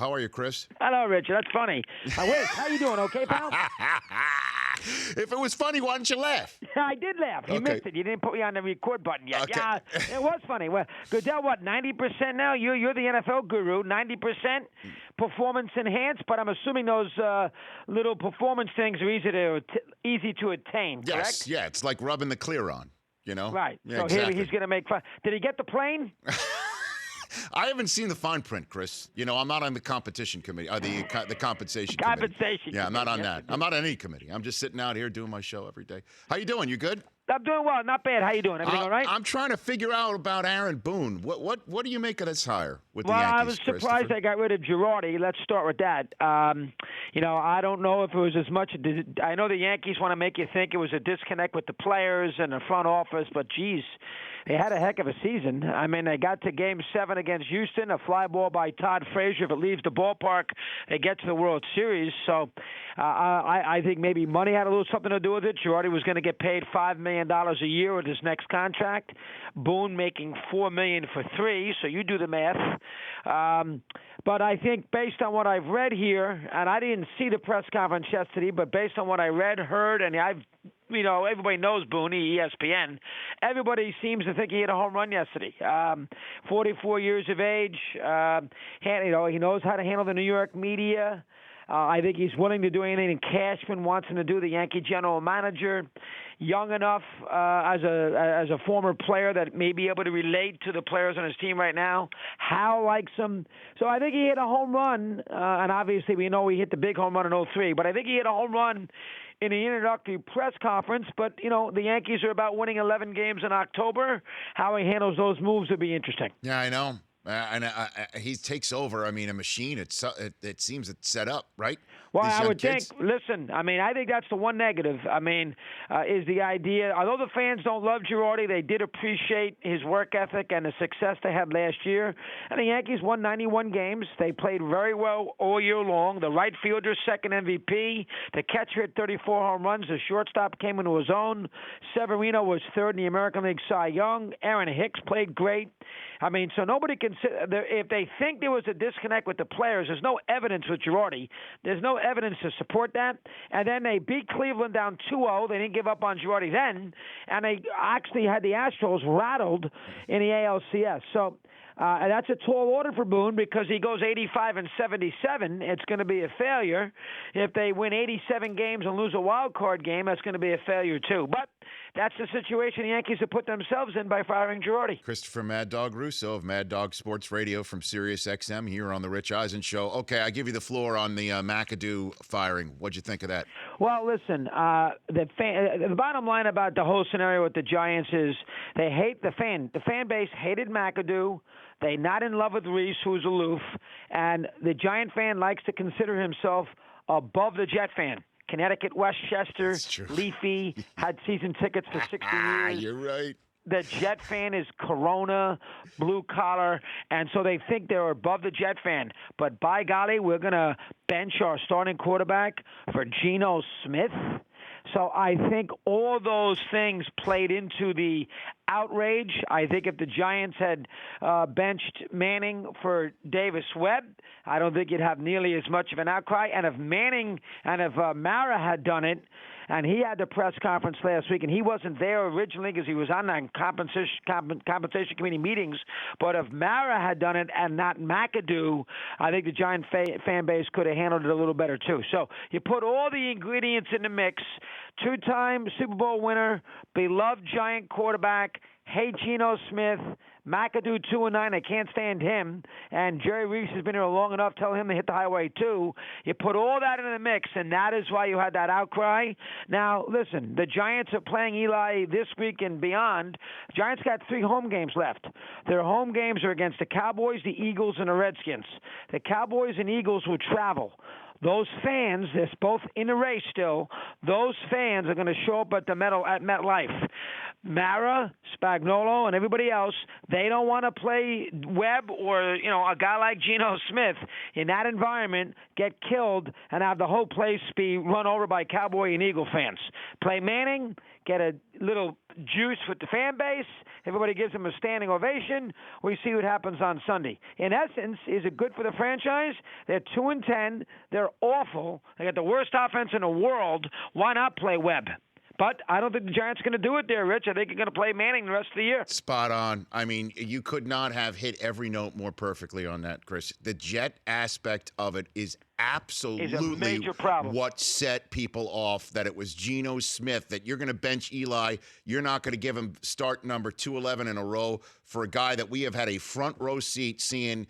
How are you, Chris? Hello, Richard. That's funny. Wiz, how you doing? Okay, pal? If it was funny, why didn't you laugh? I did laugh. You Okay. missed it. You didn't put me on the record button yet. Okay. Yeah, it was funny. Well, Goodell, what, 90% now? You're the NFL guru. 90% performance enhanced, but I'm assuming those little performance things are easy to attain, Yes, correct? yeah, it's like rubbing the clear on, you know? Right. Yeah, So exactly. here he's going to make fun. Did he get the plane? I haven't seen the fine print, Chris. You know, I'm not on the competition committee, the compensation committee. Compensation Yeah, I'm not on committee, that. yes, I'm not on any committee. I'm just sitting out here doing my show every day. How you doing? You good? I'm doing well. Not bad. How you doing? Everything all right? I'm trying to figure out about Aaron Boone. What do you make of this hire with the Well, Yankees? I was surprised they got rid of Girardi. Let's start with that. I don't know if it was as much. I know the Yankees want to make you think it was a disconnect with the players and the front office, but geez, they had a heck of a season. I mean, they got to Game 7 against Houston, a fly ball by Todd Frazier. If it leaves the ballpark, they get to the World Series. So I think maybe money had a little something to do with it. Girardi was going to get paid $5 million a year with his next contract. Boone making $4 million for 3. So you do the math. But I think based on what I've read here, and I didn't see the press conference yesterday, but based on what I read, heard, and everybody knows Boone, ESPN. Everybody seems to think he hit a home run yesterday. 44 years of age. He knows how to handle the New York media. I think he's willing to do anything Cashman wants him to do, the Yankee general manager. Young enough as a former player that may be able to relate to the players on his team right now. Hal likes him. So I think he hit a home run, and obviously we know he hit the big home run in 2003, but I think he hit a home run in the introductory press conference. But, the Yankees are about winning 11 games in October. How he handles those moves would be interesting. Yeah, I know. And he takes over. I mean, a machine. It seems it's set up, right? Well, These I young would kids. think, listen, I think that's the one negative. Is the idea, although the fans don't love Girardi, they did appreciate his work ethic and the success they had last year. And the Yankees won 91 games. They played very well all year long. The right fielder, second MVP. The catcher hit 34 home runs. The shortstop came into his own. Severino was third in the American League Cy Young. Aaron Hicks played great. So nobody can sit there. If they think there was a disconnect with the players, there's no evidence with Girardi. There's no evidence to support that. And then they beat Cleveland down 2-0. They didn't give up on Girardi then. And they actually had the Astros rattled in the ALCS. So that's a tall order for Boone because he goes 85-77. It's going to be a failure. If they win 87 games and lose a wild card game, that's going to be a failure too. But that's the situation the Yankees have put themselves in by firing Girardi. Christopher Mad Dog Russo of Mad Dog Sports Radio from Sirius XM here on the Rich Eisen Show. Okay, I give you the floor on the McAdoo firing. What'd you think of that? Well, listen, the bottom line about the whole scenario with the Giants is they hate the fan. The fan base hated McAdoo. They're not in love with Reese, who's aloof. And the Giant fan likes to consider himself above the Jet fan. Connecticut, Westchester, Leafy, had season tickets for 60 years. You're right. The Jet fan is Corona, blue collar, and so they think they're above the Jet fan. But by golly, we're going to bench our starting quarterback for Geno Smith. So I think all those things played into the outrage. I think if the Giants had benched Manning for Davis Webb, I don't think you'd have nearly as much of an outcry. And if Mara had done it, and he had the press conference last week, and he wasn't there originally because he was on the compensation committee meetings. But if Mara had done it and not McAdoo, I think the Giant fan base could have handled it a little better too. So you put all the ingredients in the mix. 2-time Super Bowl winner, beloved Giant quarterback, hate Geno Smith, McAdoo 2-9. I can't stand him. And Jerry Reese has been here long enough. Tell him to hit the highway too. You put all that in the mix, and that is why you had that outcry. Now, listen, the Giants are playing Eli this week and beyond. The Giants got 3 home games left. Their home games are against the Cowboys, the Eagles, and the Redskins. The Cowboys and Eagles will travel. Those fans, they're both in the race still, those fans are going to show up at MetLife. Mara, Spagnuolo, and everybody else, they don't want to play Webb or a guy like Geno Smith in that environment get killed and have the whole place be run over by Cowboy and Eagle fans. Play Manning, get a little juice with the fan base. Everybody gives him a standing ovation. We see what happens on Sunday. In essence, is it good for the franchise? They're 2-10. They're awful. They got the worst offense in the world. Why not play Webb? But I don't think the Giants are going to do it there, Rich. I think you're going to play Manning the rest of the year. Spot on. I mean, you could not have hit every note more perfectly on that, Chris. The Jet aspect of it is absolutely a major problem. What set people off, that it was Geno Smith, that you're going to bench Eli. You're not going to give him start number 211 in a row for a guy that we have had a front row seat seeing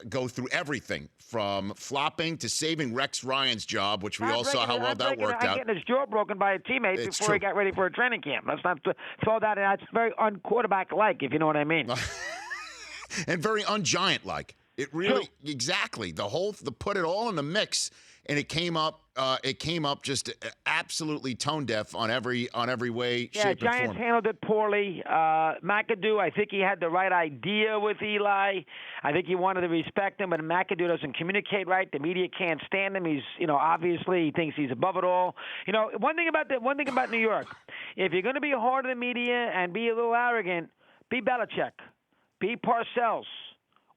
go through everything from flopping to saving Rex Ryan's job, which we all saw how well that worked out. Getting his jaw broken by a teammate before he got ready for a training camp. Let's not throw that in. That's very un-quarterback-like, if you know what I mean. And very un-Giant-like. It really, exactly. The put it all in the mix, and it came up just absolutely tone deaf on every way, shape, and form. Giants handled it poorly. McAdoo, I think he had the right idea with Eli. I think he wanted to respect him, but McAdoo doesn't communicate right. The media can't stand him. He's, obviously he thinks he's above it all. One thing about New York, if you're going to be hard on the media and be a little arrogant, be Belichick, be Parcells,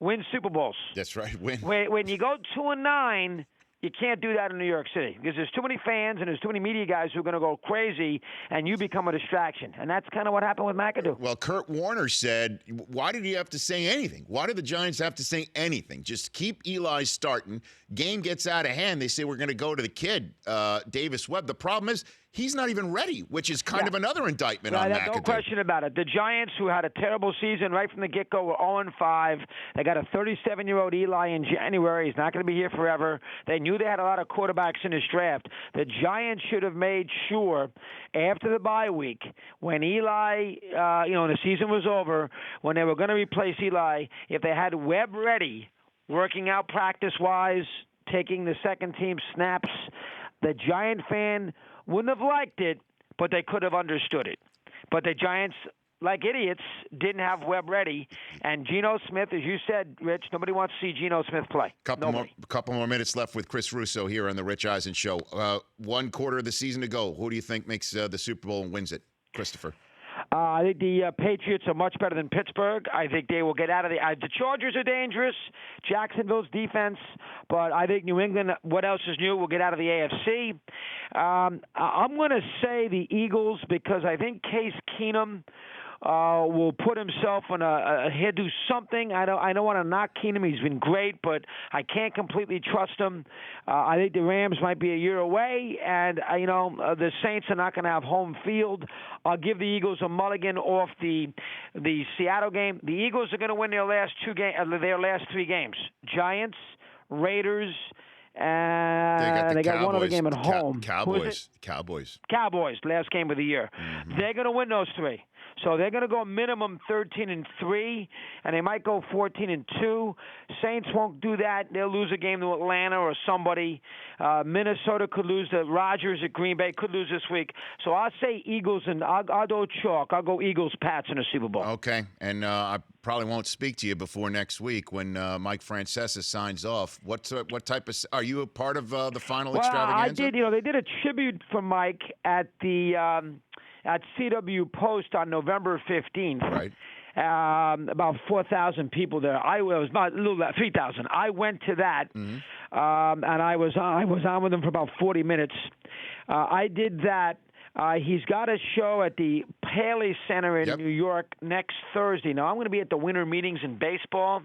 win Super Bowls. That's right, win. When you go 2-9. You can't do that in New York City because there's too many fans and there's too many media guys who are going to go crazy, and you become a distraction. And that's kind of what happened with McAdoo. Well, Kurt Warner said, why did he have to say anything? Why did the Giants have to say anything? Just keep Eli starting. Game gets out of hand. They say we're going to go to the kid, Davis Webb. The problem is he's not even ready, which is kind of another indictment on McAdoo. No question about it. The Giants, who had a terrible season right from the get-go, were 0-5. They got a 37-year-old Eli in January. He's not going to be here forever. They knew they had a lot of quarterbacks in this draft. The Giants should have made sure after the bye week, when Eli, the season was over, when they were going to replace Eli, if they had Webb ready, working out practice-wise, taking the second-team snaps, the Giant fan wouldn't have liked it, but they could have understood it. But the Giants, like idiots, didn't have Webb ready. And Geno Smith, as you said, Rich, nobody wants to see Geno Smith play. Couple more minutes left with Chris Russo here on the Rich Eisen Show. 1 quarter of the season to go. Who do you think makes the Super Bowl and wins it? Christopher. I think the Patriots are much better than Pittsburgh. I think they will get out of the Chargers are dangerous, Jacksonville's defense, but I think New England, what else is new, will get out of the AFC. I'm going to say the Eagles because I think Case Keenum will put himself on he'll do something. I don't want to knock Keenum. He's been great, but I can't completely trust him. I think the Rams might be a year away, and the Saints are not going to have home field. I'll give the Eagles a mulligan off the Seattle game. The Eagles are going to win their last 3 games. Giants, Raiders. They got one other game at home. Cowboys, last game of the year. Mm-hmm. They're going to win those 3. So they're going to go minimum 13-3, and they might go 14-2. Saints won't do that. They'll lose a game to Atlanta or somebody. Minnesota could lose to Rodgers at Green Bay, could lose this week. So I'll say Eagles, and I'll go chalk. I'll go Eagles, Pats in the Super Bowl. Okay, and I probably won't speak to you before next week when Mike Francesa signs off. What type of – are you a part of the final extravaganza? I did. They did a tribute for Mike at the at CW Post on November 15th. Right. About 4,000 people there. I was not a little 3,000. I went to that, and I was on with him for about 40 minutes. I did that. He's got a show at the Paley Center in New York next Thursday. Now, I'm going to be at the winter meetings in baseball,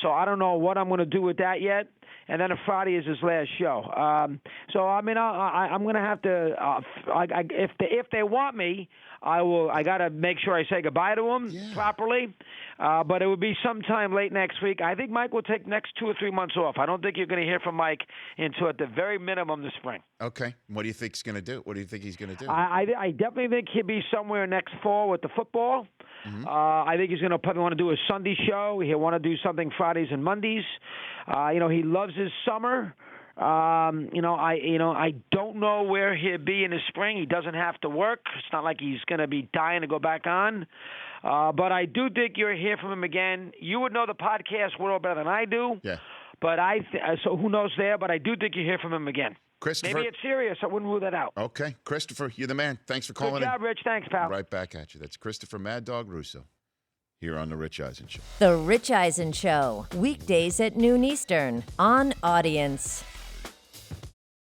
so I don't know what I'm going to do with that yet. And then Friday is his last show. I'm going to have to. If they want me, I will. I got to make sure I say goodbye to him properly. But it would be sometime late next week. I think Mike will take next 2 or 3 months off. I don't think you're going to hear from Mike until at the very minimum the spring. Okay. What do you think he's going to do? What do you think he's going to do? I definitely think he'll be somewhere next fall with the football. Mm-hmm. I think he's going to probably want to do a Sunday show. He'll want to do something Fridays and Mondays. He loves his summer. I don't know where he'll be in the spring. He doesn't have to work. It's not like he's going to be dying to go back on. But I do think you'll hear from him again. You would know the podcast world better than I do. Yeah. But so who knows there? But I do think you hear from him again. Christopher. Maybe it's serious. I wouldn't rule that out. Okay. Christopher, you're the man. Thanks for calling Good job, Rich. Thanks, pal. Right back at you. That's Christopher Mad Dog Russo here on The Rich Eisen Show. The Rich Eisen Show, weekdays at noon Eastern on Audience.